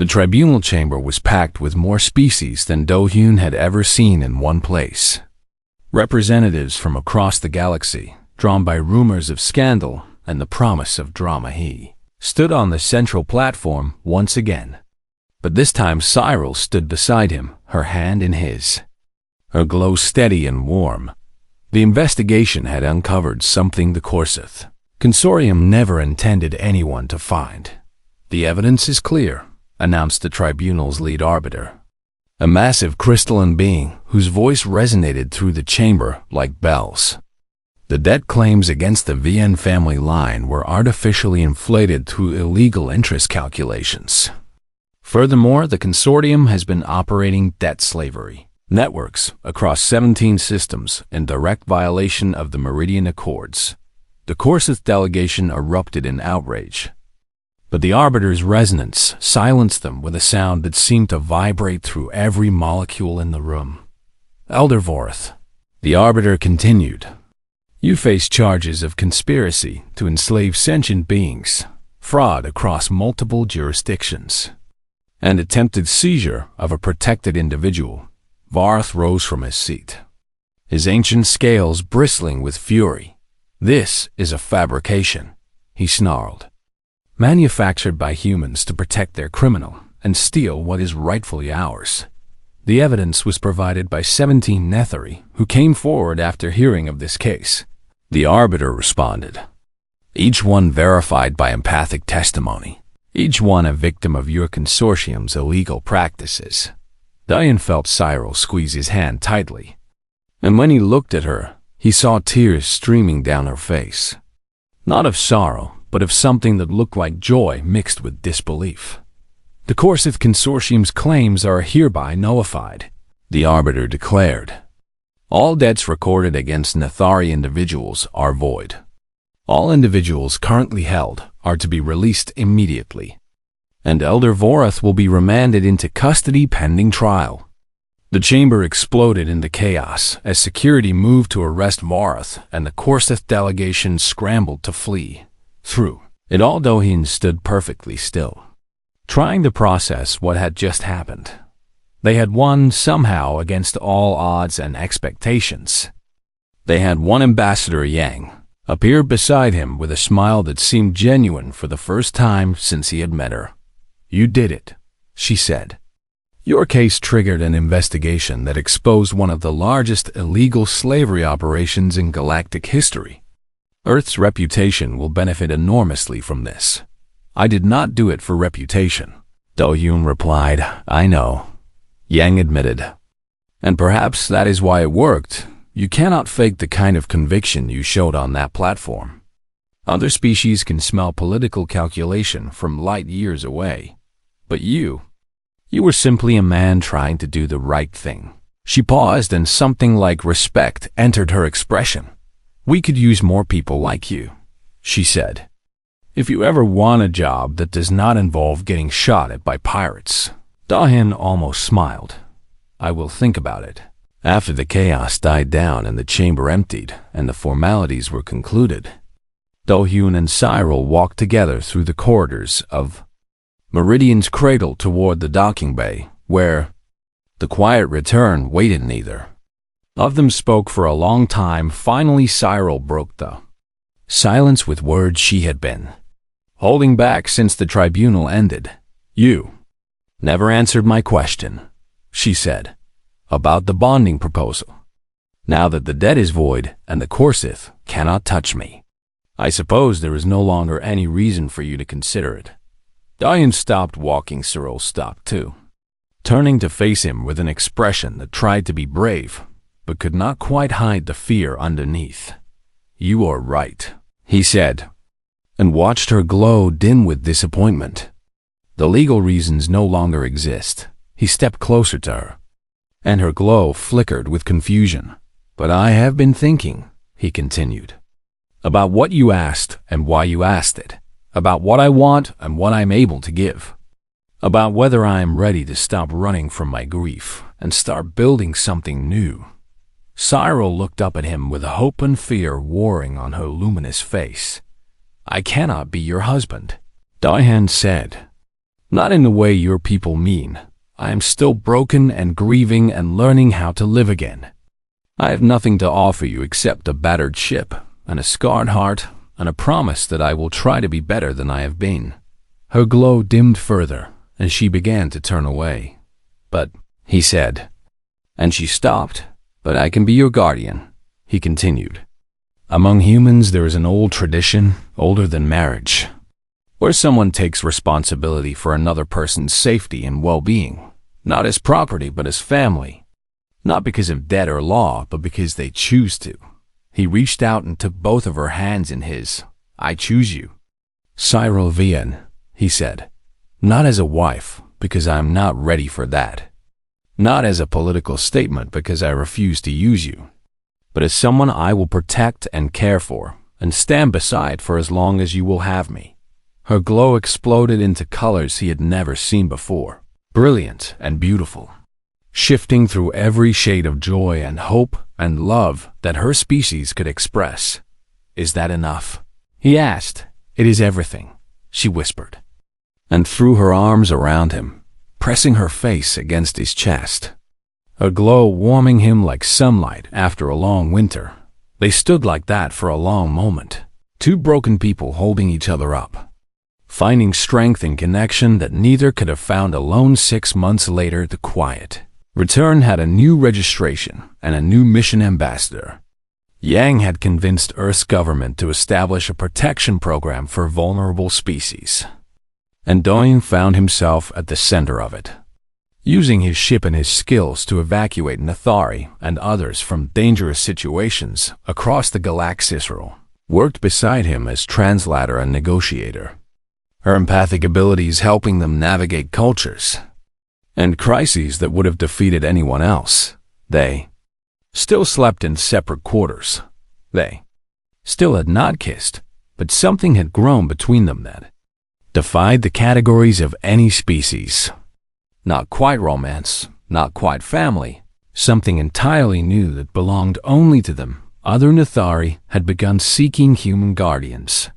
The tribunal chamber was packed with more species than Do-hyun had ever seen in one place. Representatives from across the galaxy, drawn by rumors of scandal and the promise of drama, he stood on the central platform once again. But this time Cyril stood beside him, her hand in his, her glow steady and warm. The investigation had uncovered something the Corsith Consortium never intended anyone to find. The evidence is clear, announced the tribunal's lead arbiter, a massive crystalline being whose voice resonated through the chamber like bells. The debt claims against the VN family line were artificially inflated through illegal interest calculations. Furthermore, the consortium has been operating debt slavery networks across 17 systems in direct violation of the Meridian Accords. The Corsith delegation erupted in outrage, but the arbiter's resonance silenced them with a sound that seemed to vibrate through every molecule in the room. Elder Vorth, the arbiter continued, you face charges of conspiracy to enslave sentient beings, fraud across multiple jurisdictions, and attempted seizure of a protected individual. Vorth rose from his seat, his ancient scales bristling with fury. This is a fabrication, he snarled, manufactured by humans to protect their criminal and steal what is rightfully ours. The evidence was provided by 17 Netheri who came forward after hearing of this case. The arbiter responded, each one verified by empathic testimony, each one a victim of your consortium's illegal practices. Diane felt Cyril squeeze his hand tightly, and when he looked at her, he saw tears streaming down her face. Not of sorrow, but of something that looked like joy mixed with disbelief. The Corsith Consortium's claims are hereby nullified, the arbiter declared. All debts recorded against Nethari individuals are void. All individuals currently held are to be released immediately, and Elder Vorth will be remanded into custody pending trial. The chamber exploded into chaos as security moved to arrest Vorth, and the Corsith delegation scrambled to flee. Through it all, Do-hyun stood perfectly still, trying to process what had just happened. They had won somehow against all odds and expectations. They had one ambassador, Yang, appear beside him with a smile that seemed genuine for the first time since he had met her. You did it, she said. Your case triggered an investigation that exposed one of the largest illegal slavery operations in galactic history. Earth's reputation will benefit enormously from this. I did not do it for reputation, Do-hyun replied. I know, Yang admitted. And perhaps that is why it worked. You cannot fake the kind of conviction you showed on that platform. Other species can smell political calculation from light years away. But you were simply a man trying to do the right thing. She paused and something like respect entered her expression. We could use more people like you, she said. If you ever want a job that does not involve getting shot at by pirates. Do-hyun almost smiled. I will think about it. After the chaos died down and the chamber emptied and the formalities were concluded, Do-hyun and Cyril walked together through the corridors of Meridian's cradle toward the docking bay, where the quiet return waited. Neither of them spoke for a long time. Finally, Cyril broke the silence with words she had been holding back since the tribunal ended. You never answered my question, she said, about the bonding proposal. Now that the debt is void and the Corsith cannot touch me, I suppose there is no longer any reason for you to consider it. Do-hyun stopped walking. Cyril stopped too, turning to face him with an expression that tried to be brave, but could not quite hide the fear underneath. You are right, he said, and watched her glow dim with disappointment. The legal reasons no longer exist. He stepped closer to her, and her glow flickered with confusion. But I have been thinking, he continued, about what you asked and why you asked it, about what I want and what I'm able to give, about whether I am ready to stop running from my grief and start building something new. Cyril looked up at him with hope and fear warring on her luminous face. I cannot be your husband, Do-hyun said. Not in the way your people mean. I am still broken and grieving and learning how to live again. I have nothing to offer you except a battered ship and a scarred heart and a promise that I will try to be better than I have been." Her glow dimmed further, and she began to turn away. "But," he said, and she stopped. "But I can be your guardian," he continued. "Among humans there is an old tradition, older than marriage, where someone takes responsibility for another person's safety and well-being, not as property but as family. Not because of debt or law, but because they choose to." He reached out and took both of her hands in his. "I choose you, Cyril Vian," he said. "Not as a wife, because I am not ready for that. Not as a political statement, because I refuse to use you. But as someone I will protect and care for, and stand beside for as long as you will have me." Her glow exploded into colors he had never seen before, brilliant and beautiful, shifting through every shade of joy and hope and love that her species could express. "Is that enough?" he asked. "It is everything," she whispered, and threw her arms around him, pressing her face against his chest, a glow warming him like sunlight after a long winter. They stood like that for a long moment, two broken people holding each other up, finding strength in connection that neither could have found alone. 6 months later, the quiet return had a new registration and a new mission ambassador. Yang had convinced Earth's government to establish a protection program for vulnerable species, and Doyen found himself at the center of it, using his ship and his skills to evacuate Nathari and others from dangerous situations across the galaxy. Cyril worked beside him as translator and negotiator, her empathic abilities helping them navigate cultures and crises that would have defeated anyone else. They still slept in separate quarters. They still had not kissed, but something had grown between them that defied the categories of any species. Not quite romance, not quite family, something entirely new that belonged only to them. Other Nathari had begun seeking human guardians,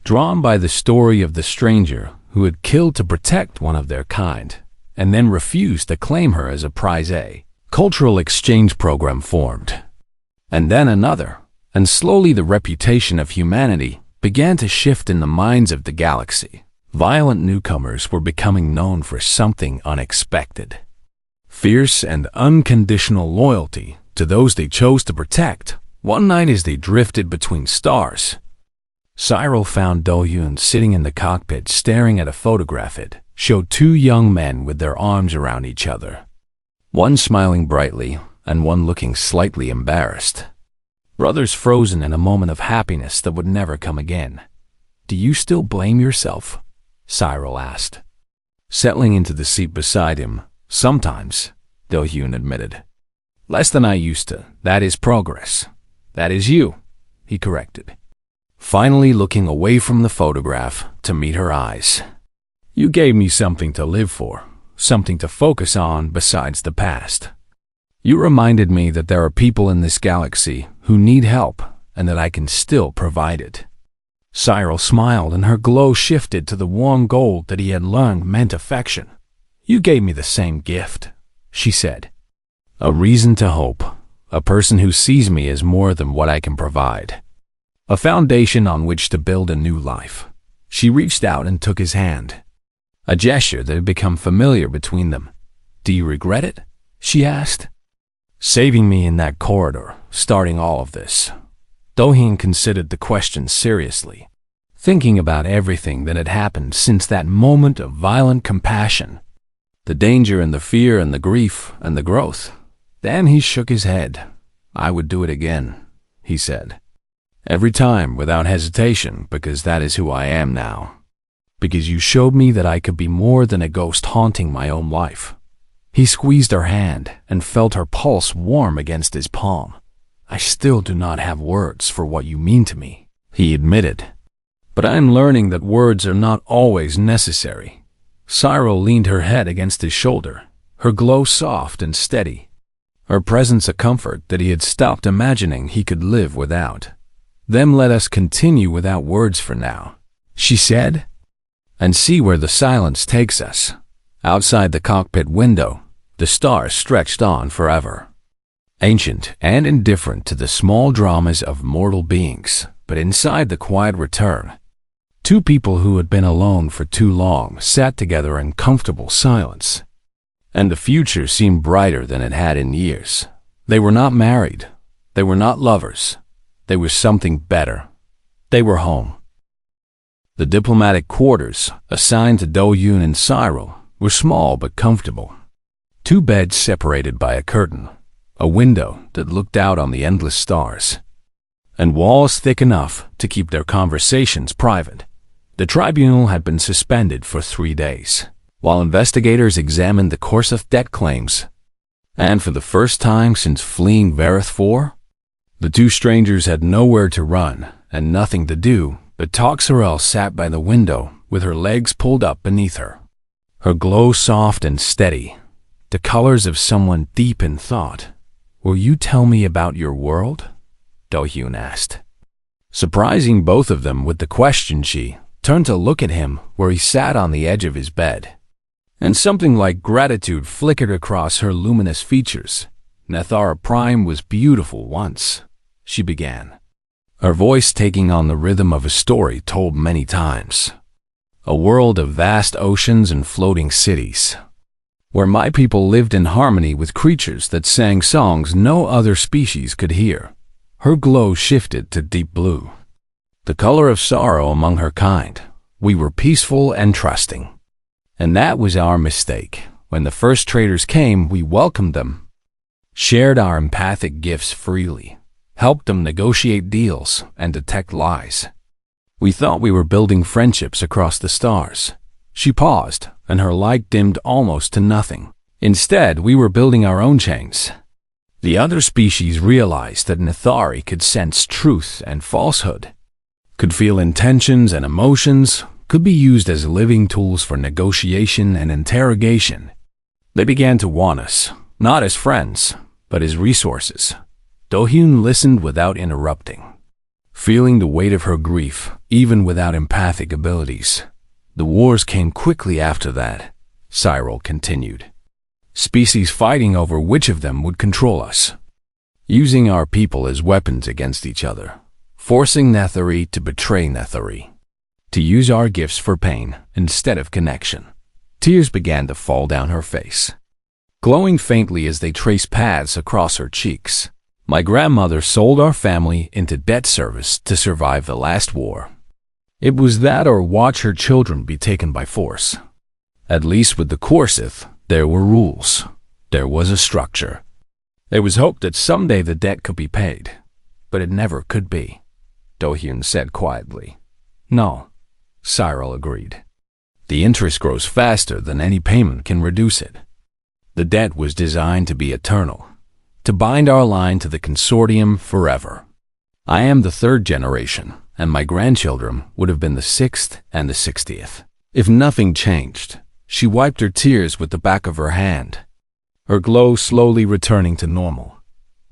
drawn by the story of the stranger who had killed to protect one of their kind, and then refused to claim her as a prize. A cultural exchange program formed, and then another, and slowly the reputation of humanity began to shift in the minds of the galaxy. Violent newcomers were becoming known for something unexpected: fierce and unconditional loyalty to those they chose to protect. One night as they drifted between stars, Cyril found Do-Hyun sitting in the cockpit staring at a photograph. It showed two young men with their arms around each other, one smiling brightly and one looking slightly embarrassed. Brothers frozen in a moment of happiness that would never come again. "Do you still blame yourself?" Cyril asked, settling into the seat beside him. "Sometimes," Do-Hyun admitted. "Less than I used to. That is progress." "That is you," he corrected, finally looking away from the photograph to meet her eyes. "You gave me something to live for, something to focus on besides the past. You reminded me that there are people in this galaxy who need help and that I can still provide it." Cyril smiled, and her glow shifted to the warm gold that he had learned meant affection. "You gave me the same gift," she said. "A reason to hope, a person who sees me as more than what I can provide, a foundation on which to build a new life." She reached out and took his hand, a gesture that had become familiar between them. "Do you regret it?" she asked. "Saving me in that corridor, starting all of this." Do-Hyun considered the question seriously, thinking about everything that had happened since that moment of violent compassion, the danger and the fear and the grief and the growth. Then he shook his head. "I would do it again," he said. "Every time, without hesitation, because that is who I am now. Because you showed me that I could be more than a ghost haunting my own life." He squeezed her hand and felt her pulse warm against his palm. "I still do not have words for what you mean to me," he admitted. "But I am learning that words are not always necessary." Cyril leaned her head against his shoulder, her glow soft and steady, her presence a comfort that he had stopped imagining he could live without. "Then let us continue without words for now," she said. and see where the silence takes us. Outside the cockpit window, the stars stretched on forever. Ancient and indifferent to the small dramas of mortal beings, but inside the quiet return, two people who had been alone for too long sat together in comfortable silence. And the future seemed brighter than it had in years. They were not married. They were not lovers. They were something better. They were home. The diplomatic quarters, assigned to Do-yoon and Cyril, were small but comfortable. Two beds separated by a curtain, a window that looked out on the endless stars, and walls thick enough to keep their conversations private. The tribunal had been suspended for 3 days, while investigators examined the Korseth debt claims. And for the first time since fleeing Vareth 4, the two strangers had nowhere to run and nothing to do, but Toxarel sat by the window with her legs pulled up beneath her, her glow soft and steady, the colors of someone deep in thought. "Will you tell me about your world?" Do-hyun asked. Surprising both of them with the question, she turned to look at him where he sat on the edge of his bed, and something like gratitude flickered across her luminous features. "Nethara Prime was beautiful once," she began, her voice taking on the rhythm of a story told many times. "A world of vast oceans and floating cities, where my people lived in harmony with creatures that sang songs no other species could hear." Her glow shifted to deep blue, the color of sorrow among her kind. "We were peaceful and trusting. And that was our mistake. When the first traders came, we welcomed them, shared our empathic gifts freely, helped them negotiate deals and detect lies. We thought we were building friendships across the stars." She paused, and her light dimmed almost to nothing. "Instead, we were building our own chains." The other species realized that Nethari could sense truth and falsehood, could feel intentions and emotions, could be used as living tools for negotiation and interrogation. They began to want us, not as friends, but as resources. Do-hyun listened without interrupting, feeling the weight of her grief, even without empathic abilities. "The wars came quickly after that," Cyril continued. "Species fighting over which of them would control us, using our people as weapons against each other, forcing Nethari to betray Nethari, to use our gifts for pain instead of connection." Tears began to fall down her face, glowing faintly as they traced paths across her cheeks. "My grandmother sold our family into debt service to survive the last war. It was that or watch her children be taken by force. At least with the Korseth, there were rules. There was a structure. There was hope that someday the debt could be paid, but it never could be," Do-hyun said quietly. "No," Cyril agreed. "The interest grows faster than any payment can reduce it. The debt was designed to be eternal, to bind our line to the consortium forever. I am the 3rd generation, and my grandchildren would have been the 6th and the 60th. If nothing changed." She wiped her tears with the back of her hand, her glow slowly returning to normal.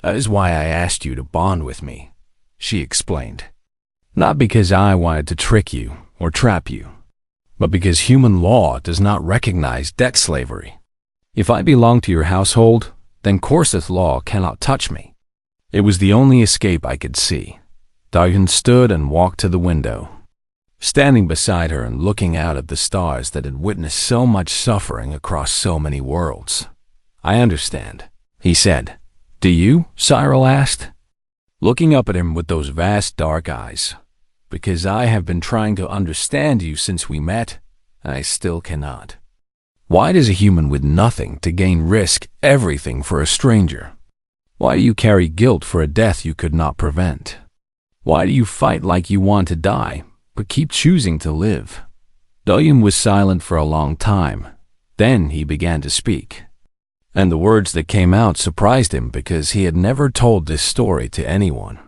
"That is why I asked you to bond with me," she explained. "Not because I wanted to trick you or trap you, but because human law does not recognize debt slavery. If I belong to your household, then Korseth law cannot touch me." It was the only escape I could see. Do-hyun stood and walked to the window, standing beside her and looking out at the stars that had witnessed so much suffering across so many worlds. "I understand," he said. "Do you?" Cyril asked, looking up at him with those vast dark eyes. "Because I have been trying to understand you since we met, and I still cannot. Why does a human with nothing to gain risk everything for a stranger? Why do you carry guilt for a death you could not prevent? Why do you fight like you want to die, but keep choosing to live?" Do-hyun was silent for a long time. Then he began to speak, and the words that came out surprised him because he had never told this story to anyone.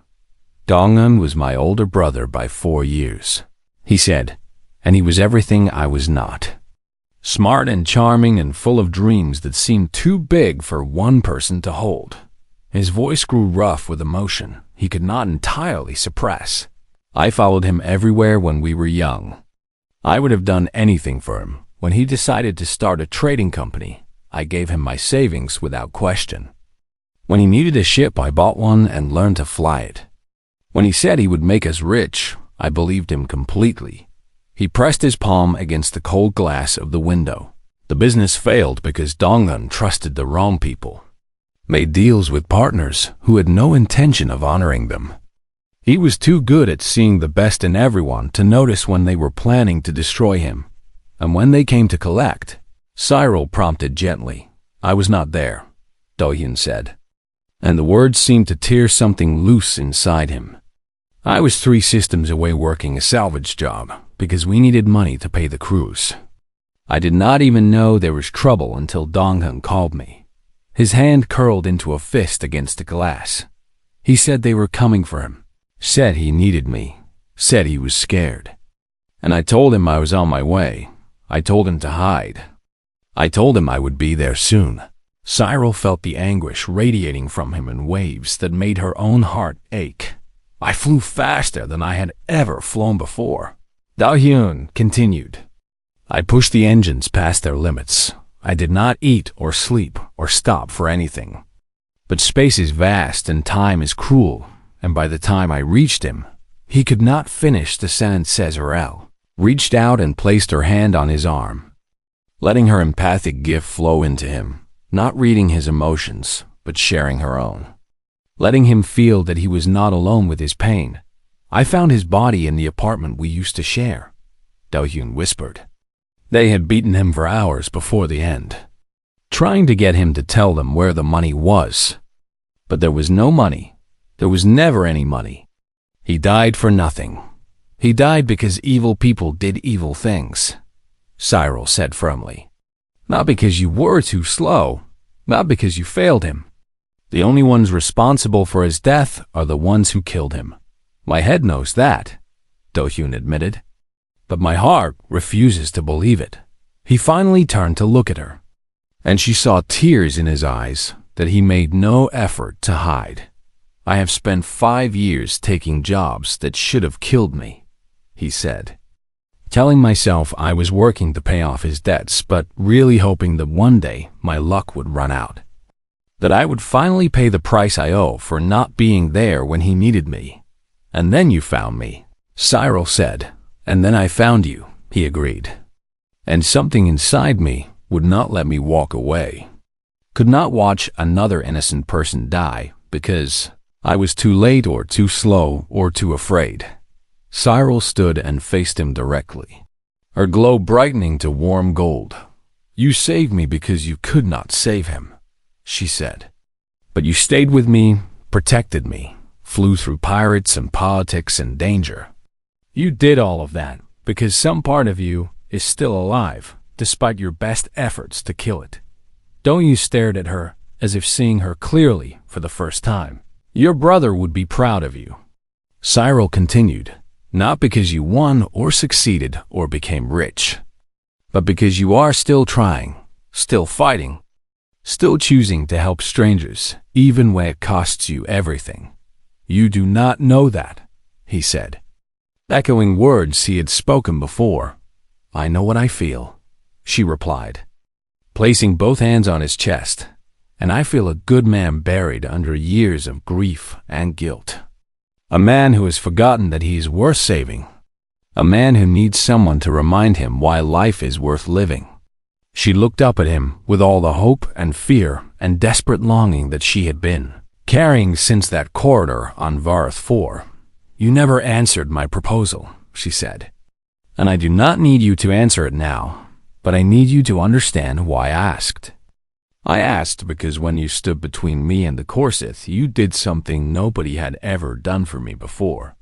"Dong-un was my older brother by 4 years," he said, "and he was everything I was not. Smart and charming and full of dreams that seemed too big for one person to hold." His voice grew rough with emotion he could not entirely suppress. "I followed him everywhere when we were young. I would have done anything for him. When he decided to start a trading company, I gave him my savings without question. When he needed a ship, I bought one and learned to fly it. When he said he would make us rich, I believed him completely. He pressed his palm against the cold glass of the window. The business failed because Donghun trusted the wrong people, made deals with partners who had no intention of honoring them. He was too good at seeing the best in everyone to notice when they were planning to destroy him. And when they came to collect, Cyril prompted gently. I was not there, Do-hyun said. And the words seemed to tear something loose inside him. I was 3 systems away working a salvage job because we needed money to pay the crews. I did not even know there was trouble until Donghun called me. His hand curled into a fist against the glass. He said they were coming for him, said he needed me, said he was scared. And I told him I was on my way. I told him to hide. I told him I would be there soon. Cyril felt the anguish radiating from him in waves that made her own heart ache. I flew faster than I had ever flown before. Do-hyun continued. I pushed the engines past their limits. I did not eat or sleep or stop for anything. But space is vast and time is cruel, and by the time I reached him, he could not finish the sentence. Cesarel reached out and placed her hand on his arm, letting her empathic gift flow into him, not reading his emotions, but sharing her own, letting him feel that he was not alone with his pain. I found his body in the apartment we used to share, Do-hyun whispered. They had beaten him for hours before the end, trying to get him to tell them where the money was. But there was no money. There was never any money. He died for nothing. He died because evil people did evil things, Cyril said firmly. Not because you were too slow, not because you failed him. The only ones responsible for his death are the ones who killed him. My head knows that, Do-hyun admitted. But my heart refuses to believe it. He finally turned to look at her, and she saw tears in his eyes that he made no effort to hide. I have spent 5 years taking jobs that should have killed me, he said, telling myself I was working to pay off his debts, but really hoping that one day my luck would run out, that I would finally pay the price I owe for not being there when he needed me. And then you found me, Cyril said. And then I found you, he agreed. And something inside me would not let me walk away. Could not watch another innocent person die because I was too late or too slow or too afraid. Cyril stood and faced him directly, her glow brightening to warm gold. You saved me because you could not save him, she said. But you stayed with me, protected me, flew through pirates and politics and danger. You did all of that because some part of you is still alive, despite your best efforts to kill it. Do-hyun stared at her as if seeing her clearly for the first time. Your brother would be proud of you. Cyril continued, not because you won or succeeded or became rich, but because you are still trying, still fighting, still choosing to help strangers, even when it costs you everything. You do not know that, he said, echoing words he had spoken before. I know what I feel, she replied, placing both hands on his chest, and I feel a good man buried under years of grief and guilt. A man who has forgotten that he is worth saving. A man who needs someone to remind him why life is worth living. She looked up at him with all the hope and fear and desperate longing that she had been carrying since that corridor on Varth 4. You never answered my proposal, she said. And I do not need you to answer it now, but I need you to understand why I asked. I asked because when you stood between me and the Korsith, you did something nobody had ever done for me before.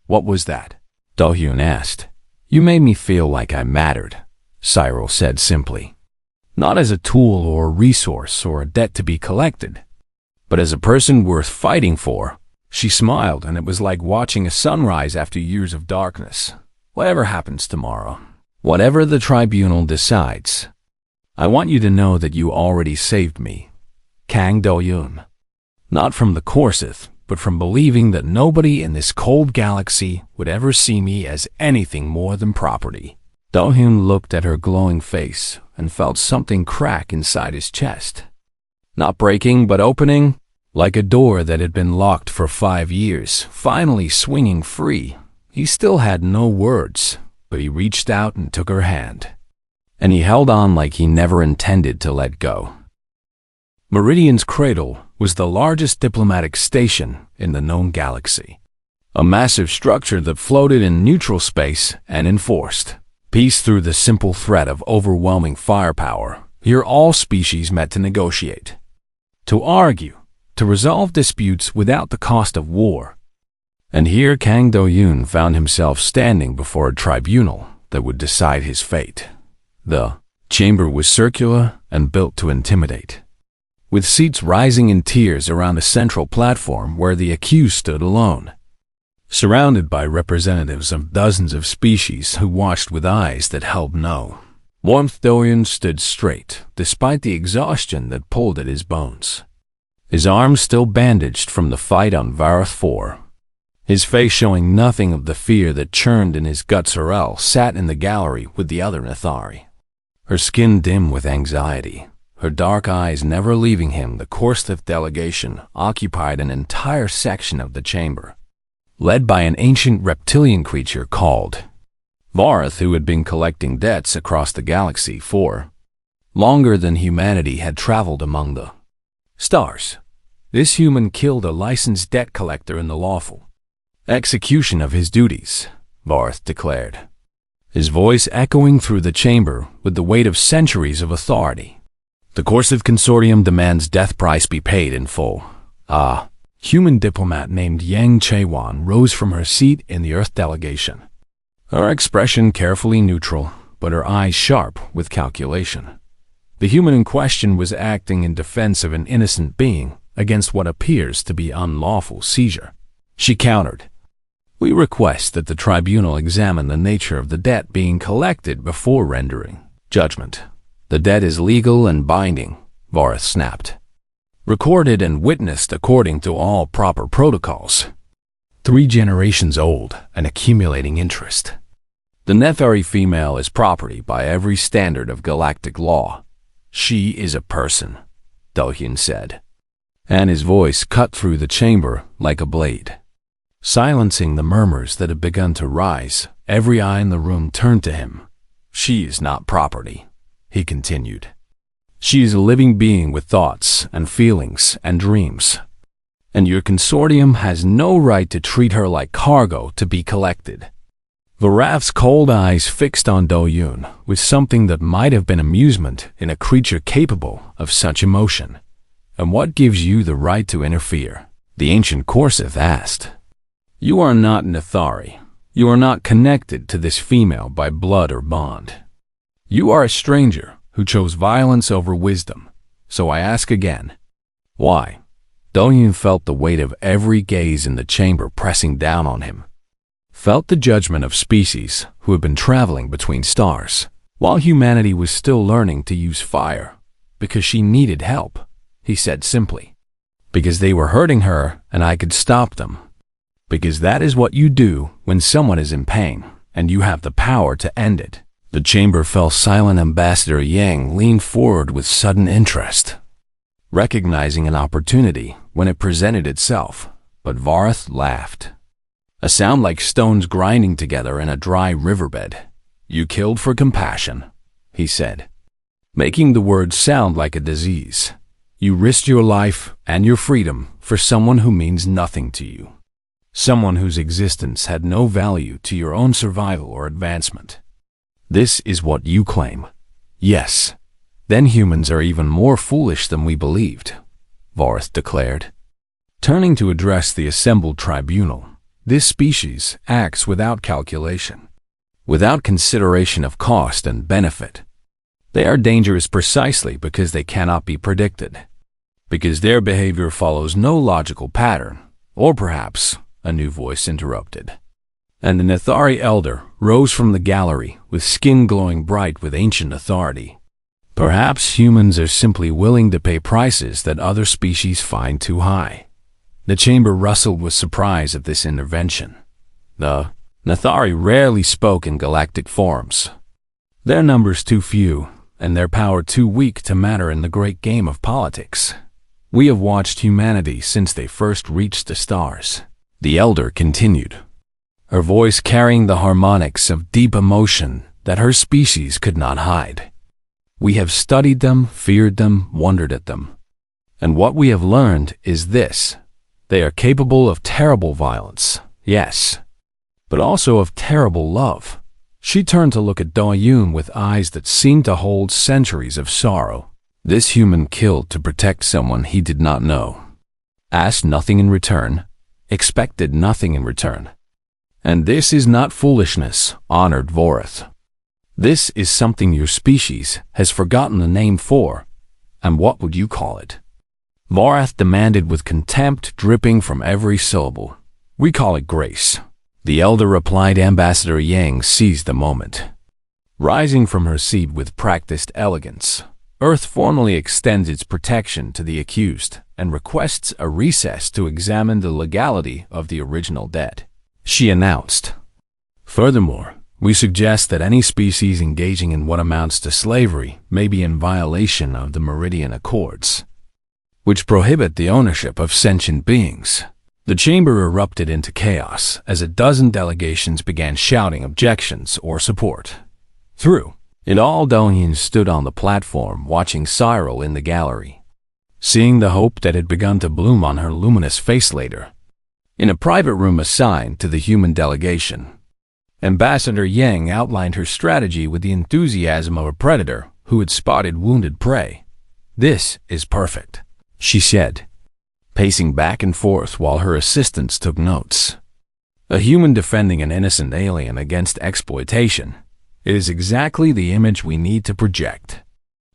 What was that? Do-hyun asked. You made me feel like I mattered, Cyril said simply. Not as a tool or a resource or a debt to be collected, but as a person worth fighting for. She smiled, and it was like watching a sunrise after years of darkness. Whatever happens tomorrow, whatever the tribunal decides, I want you to know that you already saved me, Kang Do-hyun. Not from the Korsith, but from believing that nobody in this cold galaxy would ever see me as anything more than property. Do-hyun looked at her glowing face and felt something crack inside his chest. Not breaking, but opening, like a door that had been locked for 5 years, finally swinging free. He still had no words, but he reached out and took her hand. And he held on like he never intended to let go. Meridian's cradle was the largest diplomatic station in the known galaxy. A massive structure that floated in neutral space and enforced peace through the simple threat of overwhelming firepower. Here all species met to negotiate, to argue, to resolve disputes without the cost of war. And here Kang Do-hyun found himself standing before a tribunal that would decide his fate. The chamber was circular and built to intimidate, with seats rising in tiers around a central platform where the accused stood alone, surrounded by representatives of dozens of species who watched with eyes that held no warmth. Do-hyun stood straight, despite the exhaustion that pulled at his bones, his arms still bandaged from the fight on Vareth 4. His face showing nothing of the fear that churned in his guts. Sorel sat in the gallery with the other Nathari, her skin dim with anxiety, her dark eyes never leaving him. The Korstith delegation occupied an entire section of the chamber, led by an ancient reptilian creature called Vareth, who had been collecting debts across the galaxy for longer than humanity had traveled among the stars. This human killed a licensed debt collector in the lawful execution of his duties, Vareth declared, his voice echoing through the chamber with the weight of centuries of authority. The Korstith Consortium demands death price be paid in full. Human diplomat named Yang Chaewon rose from her seat in the Earth delegation, her expression carefully neutral, but her eyes sharp with calculation. The human in question was acting in defense of an innocent being against what appears to be unlawful seizure. She countered, "We request that the tribunal examine the nature of the debt being collected before rendering judgment." "The debt is legal and binding," Vareth snapped. "Recorded and witnessed according to all proper protocols. 3 generations old and accumulating interest. The Nethari female is property by every standard of galactic law. She is a person," Do-hyun said, and his voice cut through the chamber like a blade, silencing the murmurs that had begun to rise. Every eye in the room turned to him. "She is not property," he continued. "She is a living being with thoughts and feelings and dreams. And your consortium has no right to treat her like cargo to be collected." Vareth's cold eyes fixed on Do-hyun with something that might have been amusement in a creature capable of such emotion. "And what gives you the right to interfere?" the ancient Korstith asked. "You are not Nathari. You are not connected to this female by blood or bond. You are a stranger who chose violence over wisdom. So I ask again, why?" Do-hyun felt the weight of every gaze in the chamber pressing down on him, felt the judgment of species who had been traveling between stars, while humanity was still learning to use fire, because she needed help. He said simply, "Because they were hurting her and I could stop them. Because that is what you do when someone is in pain, and you have the power to end it." The chamber fell silent. Ambassador Yang leaned forward with sudden interest, recognizing an opportunity when it presented itself, but Vareth laughed, a sound like stones grinding together in a dry riverbed. "You killed for compassion," he said, making the words sound like a disease. "You risked your life and your freedom for someone who means nothing to you, someone whose existence had no value to your own survival or advancement. This is what you claim. Yes, then humans are even more foolish than we believed," Vareth declared. Turning to address the assembled tribunal, "This species acts without calculation, without consideration of cost and benefit. They are dangerous precisely because they cannot be predicted, because their behavior follows no logical pattern." Or perhaps, a new voice interrupted, and the Nathari elder rose from the gallery with skin glowing bright with ancient authority. "Perhaps humans are simply willing to pay prices that other species find too high." The chamber rustled with surprise at this intervention. The Nathari rarely spoke in galactic forums, Their numbers too few, and their power too weak to matter in the great game of politics. We have watched humanity since they first reached the stars. The elder continued, her voice carrying the harmonics of deep emotion that her species could not hide. We have studied them, feared them, wondered at them. And what we have learned is this: they are capable of terrible violence, yes, but also of terrible love. She turned to look at Do-Yoon with eyes that seemed to hold centuries of sorrow. This human killed to protect someone he did not know, asked nothing in return, expected nothing in return. And this is not foolishness, honored Vorith. This is something your species has forgotten the name for. And what would you call it? Vorith demanded with contempt dripping from every syllable. We call it grace. The elder replied. Ambassador Yang seized the moment. Rising from her seat with practiced elegance, Earth formally extends its protection to the accused and requests a recess to examine the legality of the original debt, she announced. Furthermore, we suggest that any species engaging in what amounts to slavery may be in violation of the Meridian Accords, which prohibit the ownership of sentient beings. The chamber erupted into chaos as a dozen delegations began shouting objections or support. Through it all, Do-Yoon stood on the platform watching Cyril in the gallery, seeing the hope that had begun to bloom on her luminous face later. In a private room assigned to the human delegation, Ambassador Yang outlined her strategy with the enthusiasm of a predator who had spotted wounded prey. This is perfect, she said, pacing back and forth while her assistants took notes. A human defending an innocent alien against exploitation. It is exactly the image we need to project.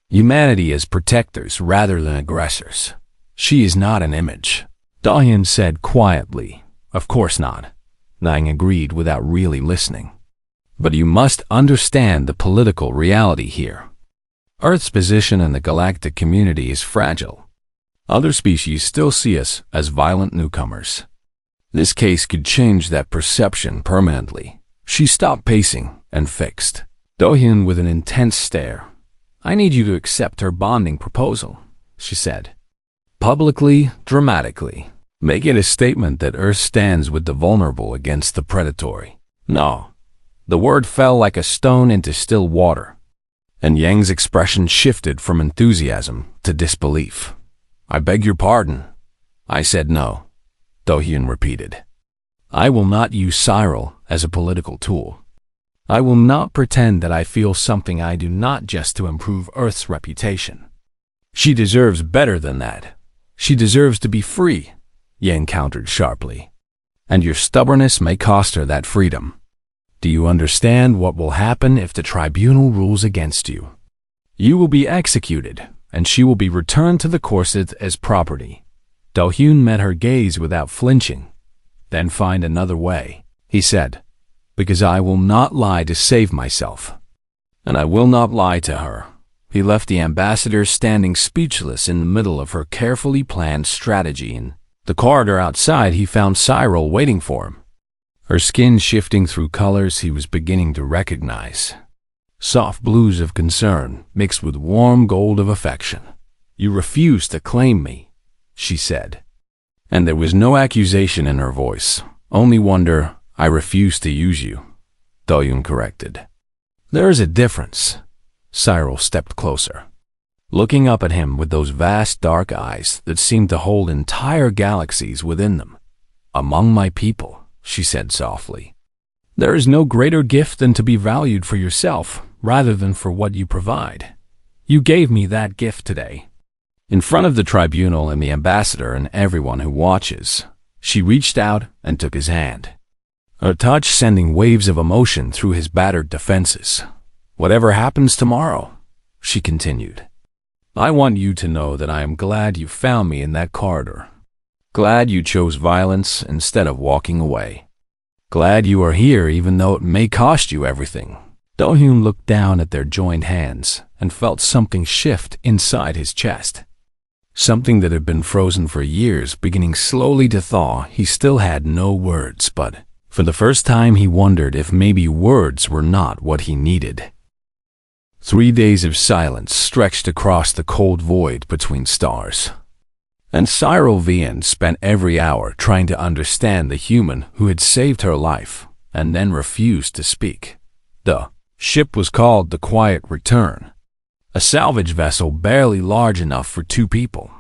Humanity as protectors rather than aggressors. She is not an image, Do-Yoon said quietly. Of course not, Nang agreed without really listening. But you must understand the political reality here. Earth's position in the galactic community is fragile. Other species still see us as violent newcomers. This case could change that perception permanently. She stopped pacing and fixed Do-Yoon with an intense stare. I need you to accept her bonding proposal, she said. Publicly, dramatically. Make it a statement that Earth stands with the vulnerable against the predatory. No. The word fell like a stone into still water, and Yang's expression shifted from enthusiasm to disbelief. I beg your pardon. I said no, Do-Yoon repeated. I will not use Cyril as a political tool. I will not pretend that I feel something I do not just to improve Earth's reputation. She deserves better than that. She deserves to be free, Yang countered sharply. And your stubbornness may cost her that freedom. Do you understand what will happen if the tribunal rules against you? You will be executed, and she will be returned to the corset as property. Do-Yoon met her gaze without flinching. Then find another way, he said, because I will not lie to save myself. And I will not lie to her. He left the ambassador standing speechless in the middle of her carefully planned strategy. In the corridor outside, he found Cyril waiting for him, her skin shifting through colors he was beginning to recognize. Soft blues of concern mixed with warm gold of affection. You refuse to claim me, she said. And there was no accusation in her voice, only wonder. I refuse to use you, Do-Yoon corrected. There is a difference. Cyril stepped closer, looking up at him with those vast dark eyes that seemed to hold entire galaxies within them. Among my people, she said softly, there is no greater gift than to be valued for yourself rather than for what you provide. You gave me that gift today. In front of the tribunal and the ambassador and everyone who watches, she reached out and took his hand, her touch sending waves of emotion through his battered defenses. Whatever happens tomorrow, she continued, I want you to know that I am glad you found me in that corridor. Glad you chose violence instead of walking away. Glad you are here even though it may cost you everything. Do-Yoon looked down at their joined hands and felt something shift inside his chest. Something that had been frozen for years beginning slowly to thaw. He still had no words, but for the first time he wondered if maybe words were not what he needed. 3 days of silence stretched across the cold void between stars. And Cyril Vian spent every hour trying to understand the human who had saved her life and then refused to speak. The ship was called the Quiet Return, a salvage vessel barely large enough for 2 people.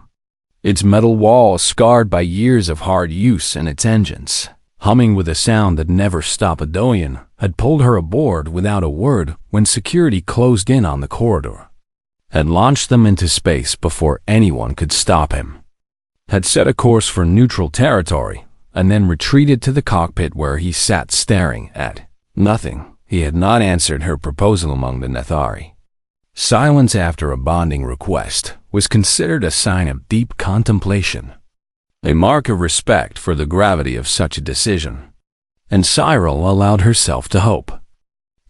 Its metal walls scarred by years of hard use and its engines, humming with a sound that never stopped. Doyen had pulled her aboard without a word when security closed in on the corridor, had launched them into space before anyone could stop him, had set a course for neutral territory, and then retreated to the cockpit where he sat staring at nothing. He had not answered her proposal among the Nethari. Silence after a bonding request was considered a sign of deep contemplation, a mark of respect for the gravity of such a decision. And Cyril allowed herself to hope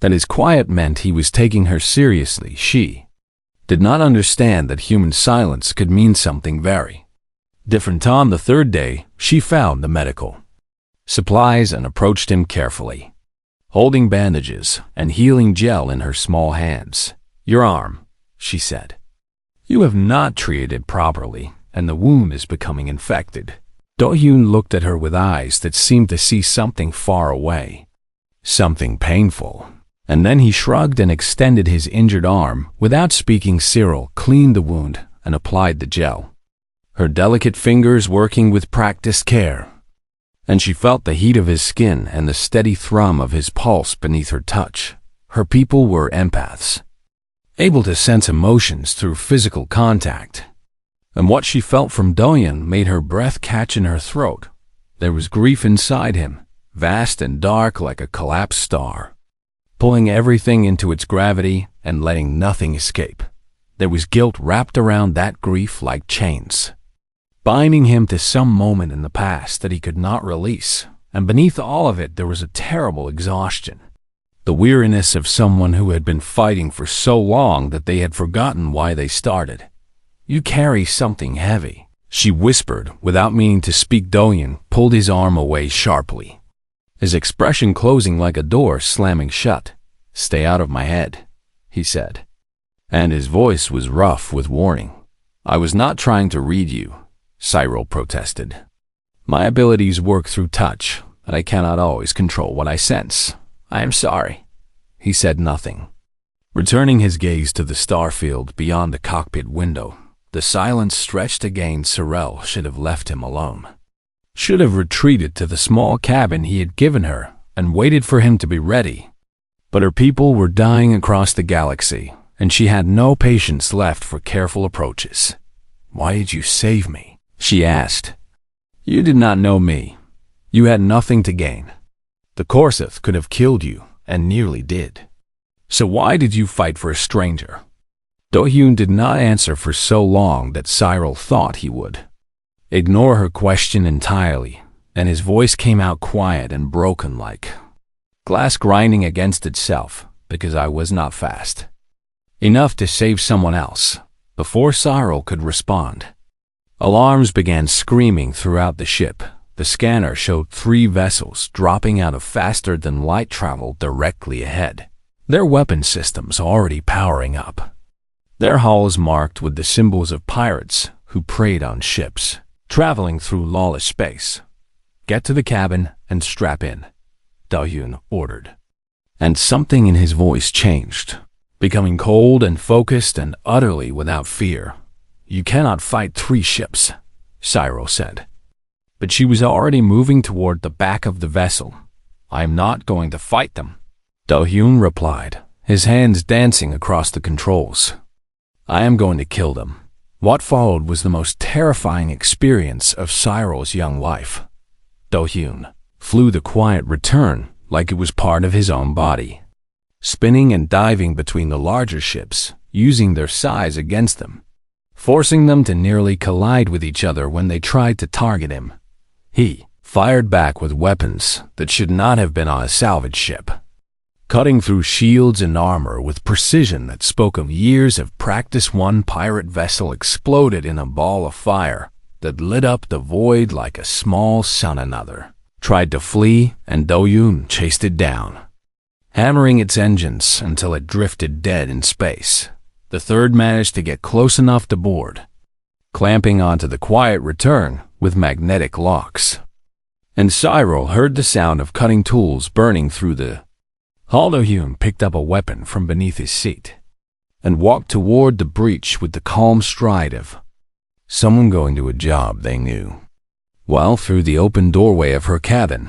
that his quiet meant he was taking her seriously. She did not understand that human silence could mean something very different. On the 3rd day, she found the medical supplies and approached him carefully, holding bandages and healing gel in her small hands. "Your arm," she said. "You have not treated it properly, and the wound is becoming infected." Do-hyun looked at her with eyes that seemed to see something far away, something painful, and then he shrugged and extended his injured arm. Without speaking, Cyril cleaned the wound and applied the gel, her delicate fingers working with practiced care, and she felt the heat of his skin and the steady thrum of his pulse beneath her touch. Her people were empaths, able to sense emotions through physical contact, and what she felt from Do-hyun made her breath catch in her throat. There was grief inside him, vast and dark like a collapsed star, pulling everything into its gravity and letting nothing escape. There was guilt wrapped around that grief like chains, binding him to some moment in the past that he could not release, and beneath all of it there was a terrible exhaustion, the weariness of someone who had been fighting for so long that they had forgotten why they started. "You carry something heavy," she whispered without meaning to speak. Do-hyun pulled his arm away sharply, his expression closing like a door slamming shut. "Stay out of my head," he said, and his voice was rough with warning. "I was not trying to read you," Cyril protested. "My abilities work through touch, and I cannot always control what I sense. I am sorry." He said nothing, returning his gaze to the starfield beyond the cockpit window. The silence stretched again. Cyril should have left him alone, should have retreated to the small cabin he had given her and waited for him to be ready. But her people were dying across the galaxy, and she had no patience left for careful approaches. "Why did you save me?" she asked. "You did not know me. You had nothing to gain. The Korseth could have killed you, and nearly did. So why did you fight for a stranger?" Do-hyun did not answer for so long that Cyril thought he would ignore her question entirely, and his voice came out quiet and broken like glass grinding against itself. "Because I was not fast enough to save someone else." Before Cyril could respond, alarms began screaming throughout the ship. The scanner showed 3 vessels dropping out of faster-than-light travel directly ahead, their weapon systems already powering up, their hulls marked with the symbols of pirates who preyed on ships traveling through lawless space. "Get to the cabin and strap in," Do-hyun ordered. And something in his voice changed, becoming cold and focused and utterly without fear. "You cannot fight 3 ships," Cyril said. But she was already moving toward the back of the vessel. "I am not going to fight them," Do-hyun replied, his hands dancing across the controls. "I am going to kill them." What followed was the most terrifying experience of Cyril's young life. Do-hyun flew the Quiet Return like it was part of his own body, spinning and diving between the larger ships, using their size against them, forcing them to nearly collide with each other when they tried to target him. He fired back with weapons that should not have been on a salvage ship, cutting through shields and armor with precision that spoke of years of practice. One pirate vessel exploded in a ball of fire that lit up the void like a small sun. Another tried to flee, and Do-hyun chased it down, hammering its engines until it drifted dead in space. The third managed to get close enough to board, clamping onto the quiet return with magnetic locks. And Cyril heard the sound of cutting tools burning through the hull. Dohyun picked up a weapon from beneath his seat and walked toward the breach with the calm stride of someone going to a job they knew. While through the open doorway of her cabin,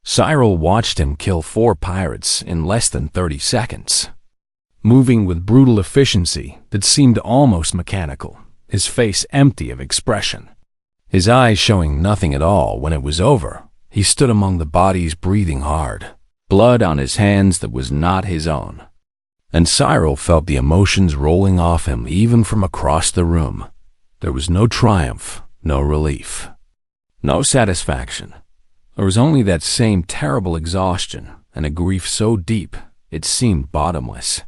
Cyril watched him kill 4 pirates in less than 30 seconds, moving with brutal efficiency that seemed almost mechanical, his face empty of expression. His eyes showing nothing at all. When it was over, he stood among the bodies breathing hard, blood on his hands that was not his own. And Cyril felt the emotions rolling off him even from across the room. There was no triumph, no relief, no satisfaction. There was only that same terrible exhaustion and a grief so deep it seemed bottomless.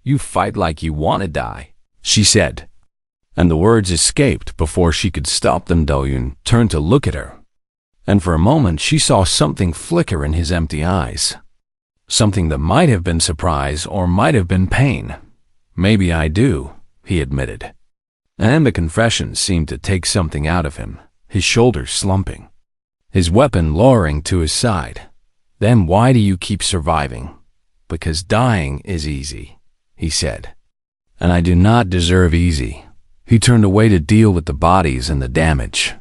"You fight like you want to die," she said. And the words escaped before she could stop them. Dohyun turned to look at her, and for a moment she saw something flicker in his empty eyes. Something that might have been surprise or might have been pain. "Maybe I do," he admitted. And the confession seemed to take something out of him, his shoulders slumping, his weapon lowering to his side. "Then why do you keep surviving?" "Because dying is easy," he said. "And I do not deserve easy." He turned away to deal with the bodies and the damage,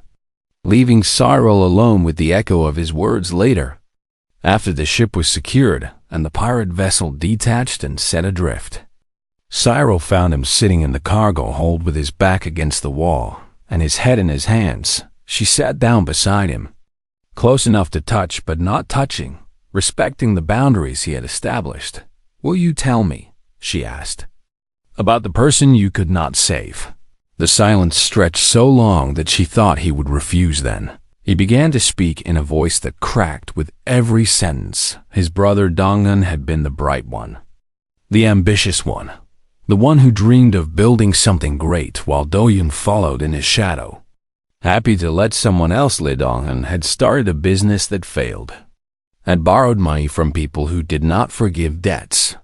leaving Cyril alone with the echo of his words later, after the ship was secured and the pirate vessel detached and set adrift. Cyril found him sitting in the cargo hold with his back against the wall and his head in his hands. She sat down beside him, close enough to touch but not touching, respecting the boundaries he had established. "Will you tell me," she asked, "about the person you could not save?" The silence stretched so long that she thought he would refuse. Then he began to speak in a voice that cracked with every sentence. His brother Dongun had been the bright one, the ambitious one, the one who dreamed of building something great while Dohyun followed in his shadow, happy to let someone else lead. Dongun had started a business that failed, had borrowed money from people who did not forgive debts,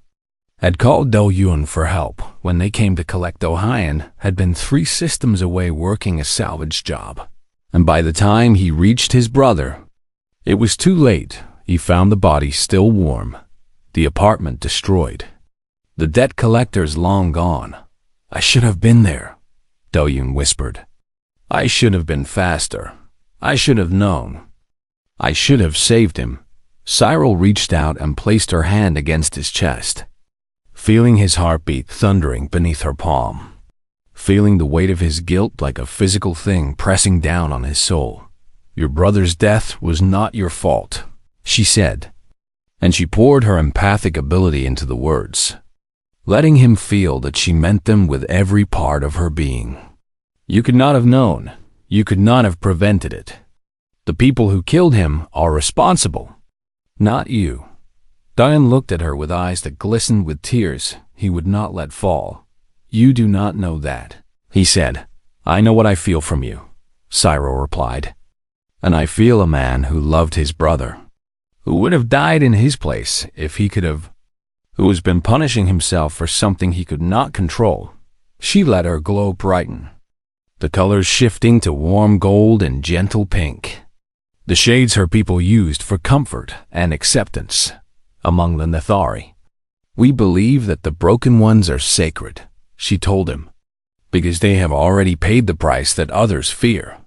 had called Dohyun for help when they came to collect Dohyun, had been 3 systems away working a salvage job. And by the time he reached his brother, it was too late. He found the body still warm, the apartment destroyed, the debt collectors long gone. "I should have been there," Dohyun whispered. "I should have been faster. I should have known. I should have saved him." Cyril reached out and placed her hand against his chest, feeling his heartbeat thundering beneath her palm, feeling the weight of his guilt like a physical thing pressing down on his soul. "Your brother's death was not your fault," she said, and she poured her empathic ability into the words, letting him feel that she meant them with every part of her being. "You could not have known. You could not have prevented it. The people who killed him are responsible, not you." Diane looked at her with eyes that glistened with tears he would not let fall. "You do not know that," he said. "I know what I feel from you," Cyril replied. "And I feel a man who loved his brother, who would have died in his place if he could have, who has been punishing himself for something he could not control." She let her glow brighten, the colors shifting to warm gold and gentle pink, the shades her people used for comfort and acceptance among the Nethari. "We believe that the broken ones are sacred," she told him, "because they have already paid the price that others fear.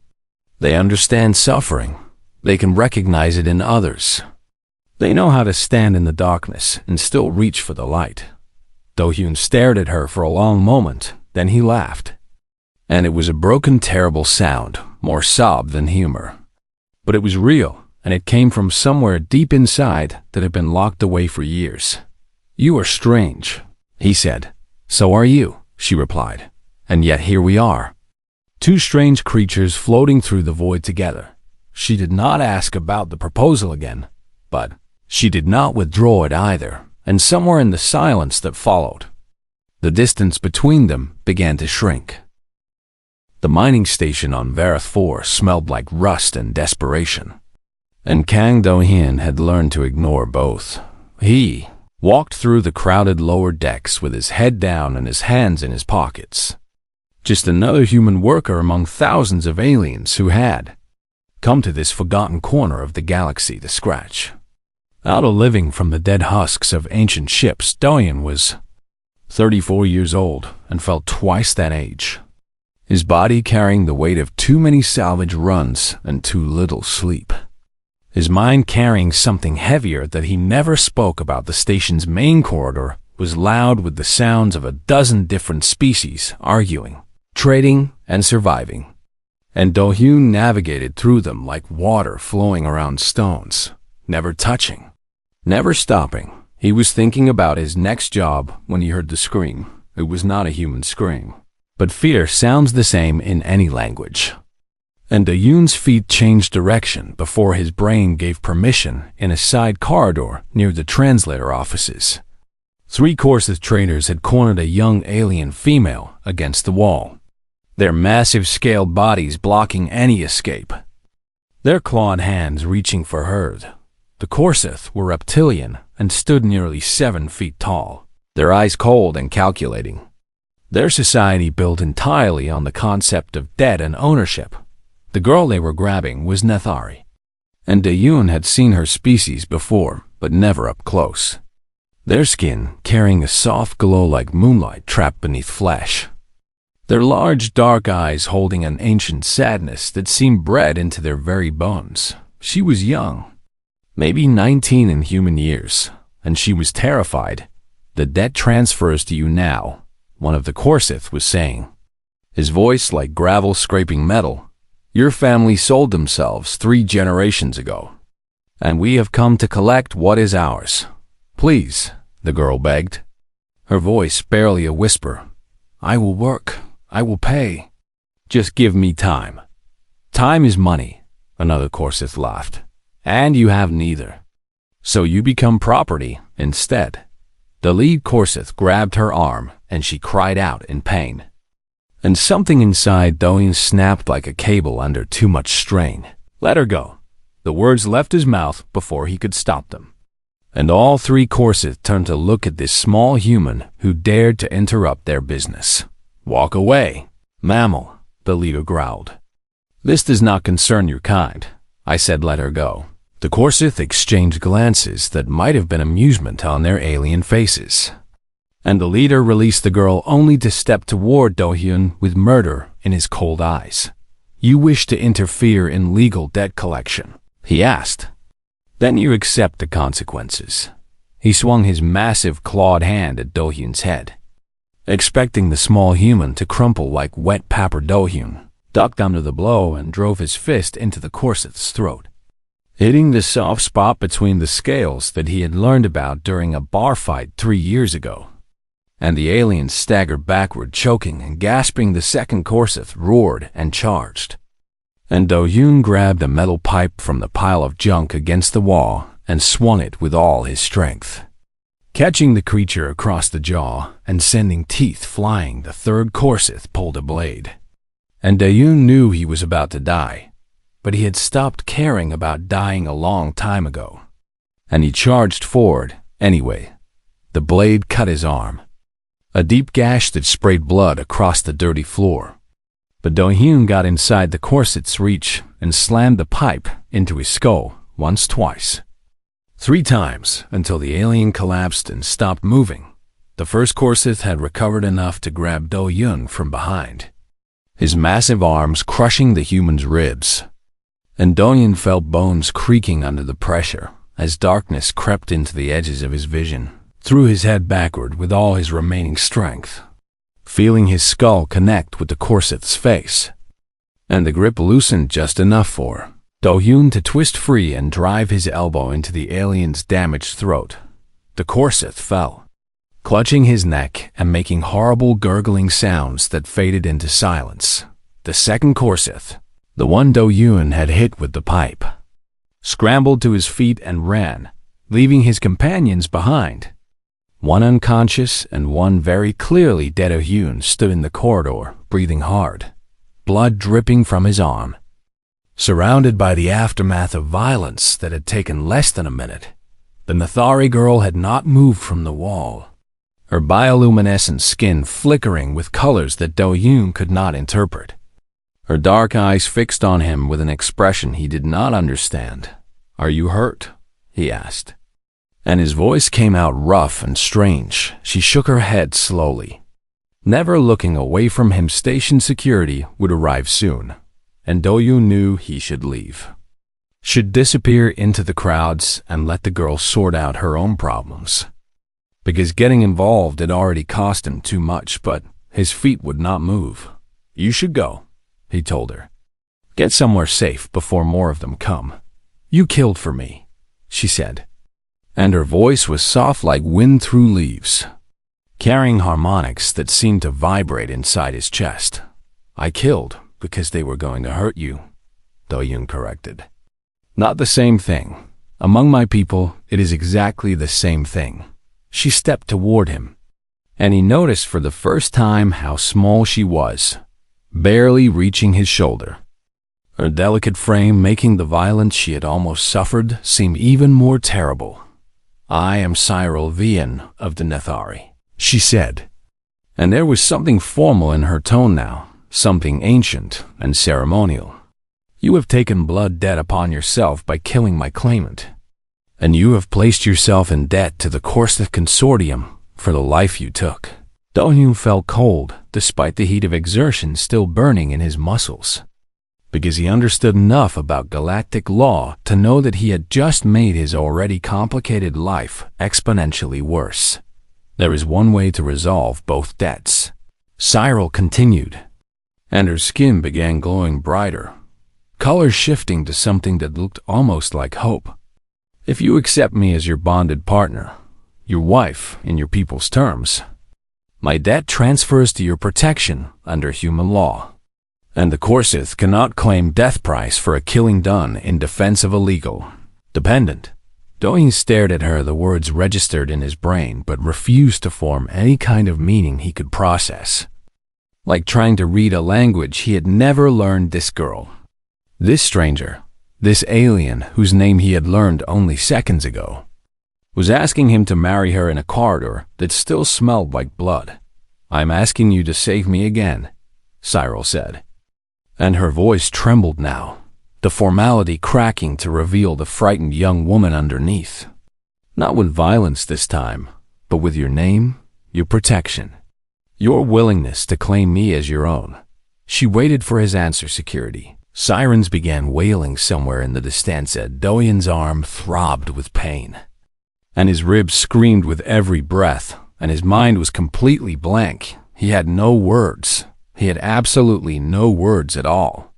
They understand suffering. They can recognize it in others. They know how to stand in the darkness and still reach for the light." Dohyun stared at her for a long moment, then he laughed. And it was a broken, terrible sound, more sob than humor. But it was real, and it came from somewhere deep inside that had been locked away for years. "You are strange," he said. "So are you," she replied. "And yet here we are, 2 strange creatures floating through the void together." She did not ask about the proposal again, but she did not withdraw it either, and somewhere in the silence that followed, the distance between them began to shrink. The mining station on Vareth 4 smelled like rust and desperation, and Kang Do-hyun had learned to ignore both. He walked through the crowded lower decks with his head down and his hands in his pockets. Just another human worker among thousands of aliens who had come to this forgotten corner of the galaxy to scratch out a living from the dead husks of ancient ships. Do-hyun was 34 years old and felt twice that age, his body carrying the weight of too many salvage runs and too little sleep. His mind carrying something heavier that he never spoke about. The station's main corridor was loud with the sounds of a dozen different species arguing, trading, and surviving. And Do-hyun navigated through them like water flowing around stones, never touching, never stopping. He was thinking about his next job when he heard the scream. It was not a human scream, but fear sounds the same in any language. And Do-hyun's feet changed direction before his brain gave permission in a side corridor near the translator offices. 3 Korsith traders had cornered a young alien female against the wall, their massive scaled bodies blocking any escape, their clawed hands reaching for her. The Korsith were reptilian and stood nearly 7 feet tall, their eyes cold and calculating. Their society built entirely on the concept of debt and ownership. The girl they were grabbing was Nethari, and Do-hyun had seen her species before, but never up close. Their skin carrying a soft glow like moonlight trapped beneath flesh. Their large dark eyes holding an ancient sadness that seemed bred into their very bones. She was young, maybe 19 in human years, and she was terrified. "The debt transfers to you now," one of the Korsith was saying, his voice like gravel scraping metal. "Your family sold themselves 3 generations ago, and we have come to collect what is ours. Please," the girl begged, her voice barely a whisper. "I will work. I will pay. Just give me time." "Time is money," another Korsith laughed, "and you have neither. So you become property instead." The lead Korsith grabbed her arm, and she cried out in pain. And something inside Do-hyun snapped like a cable under too much strain. "Let her go." The words left his mouth before he could stop them. And all 3 Korsith turned to look at this small human who dared to interrupt their business. "Walk away, mammal," the leader growled. "This does not concern your kind." I said let her go. The Korsith exchanged glances that might have been amusement on their alien faces. And the leader released the girl only to step toward Do-hyun with murder in his cold eyes. "You wish to interfere in legal debt collection?" he asked. "Then you accept the consequences." He swung his massive clawed hand at Do-hyun's head, expecting the small human to crumple like wet paper. Do-hyun ducked under the blow and drove his fist into the Korsith's throat, hitting the soft spot between the scales that he had learned about during a bar fight 3 years ago. And the alien staggered backward, choking and gasping. The second Korsith roared and charged. And Do-hyun grabbed a metal pipe from the pile of junk against the wall and swung it with all his strength, catching the creature across the jaw and sending teeth flying. The third Korsith pulled a blade, and Do-hyun knew he was about to die, but he had stopped caring about dying a long time ago, and he charged forward anyway. The blade cut his arm, a deep gash that sprayed blood across the dirty floor. But Do-hyun got inside the Korsith's reach and slammed the pipe into his skull once, twice, 3 times, until the alien collapsed and stopped moving. The first Korsith had recovered enough to grab Do-hyun from behind, his massive arms crushing the human's ribs. And Do-hyun felt bones creaking under the pressure as darkness crept into the edges of his vision. Threw his head backward with all his remaining strength, feeling his skull connect with the Korsith's face, and the grip loosened just enough for Do-hyun to twist free and drive his elbow into the alien's damaged throat. The Korsith fell, clutching his neck and making horrible gurgling sounds that faded into silence. The second Korsith, the one Do-hyun had hit with the pipe, scrambled to his feet and ran, leaving his companions behind. One unconscious and one very clearly dead. Do-hyun stood in the corridor, breathing hard, blood dripping from his arm, surrounded by the aftermath of violence that had taken less than a minute. The Nethari girl had not moved from the wall, her bioluminescent skin flickering with colors that Do-yoon could not interpret. Her dark eyes fixed on him with an expression he did not understand. "Are you hurt?" he asked. And his voice came out rough and strange. She shook her head slowly. Never looking away from him, station security would arrive soon, and Do-yoon knew he should leave. Should disappear into the crowds and let the girl sort out her own problems. Because getting involved had already cost him too much, but his feet would not move. "You should go," he told her. "Get somewhere safe before more of them come. You killed for me," she said. And her voice was soft like wind through leaves, carrying harmonics that seemed to vibrate inside his chest. "I killed because they were going to hurt you," Do-yoon corrected. "Not the same thing. Among my people, it is exactly the same thing." She stepped toward him, and he noticed for the first time how small she was, barely reaching his shoulder. Her delicate frame making the violence she had almost suffered seem even more terrible. "I am Cyril Vian of the Nethari," she said. And there was something formal in her tone now, something ancient and ceremonial. "You have taken blood debt upon yourself by killing my claimant, and you have placed yourself in debt to the Corsic Consortium for the life you took." Do-yoon felt cold, despite the heat of exertion still burning in his muscles, because he understood enough about galactic law to know that he had just made his already complicated life exponentially worse. "There is one way to resolve both debts," Cyril continued, and her skin began glowing brighter, colors shifting to something that looked almost like hope. "If you accept me as your bonded partner, your wife in your people's terms, my debt transfers to your protection under human law, and the Corsic cannot claim death price for a killing done in defense of a legal dependent." Do-yoon stared at her, the words registered in his brain but refused to form any kind of meaning he could process. Like trying to read a language he had never learned, this girl, this stranger, this alien whose name he had learned only seconds ago, was asking him to marry her in a corridor that still smelled like blood. "I'm asking you to save me again," Cyril said. And her voice trembled now, the formality cracking to reveal the frightened young woman underneath. "Not with violence this time, but with your name, your protection, your willingness to claim me as your own." She waited for his answer. Security. Sirens began wailing somewhere in the distance. Do-yoon's arm throbbed with pain, and his ribs screamed with every breath, and his mind was completely blank. He had no words. He had absolutely no words at all.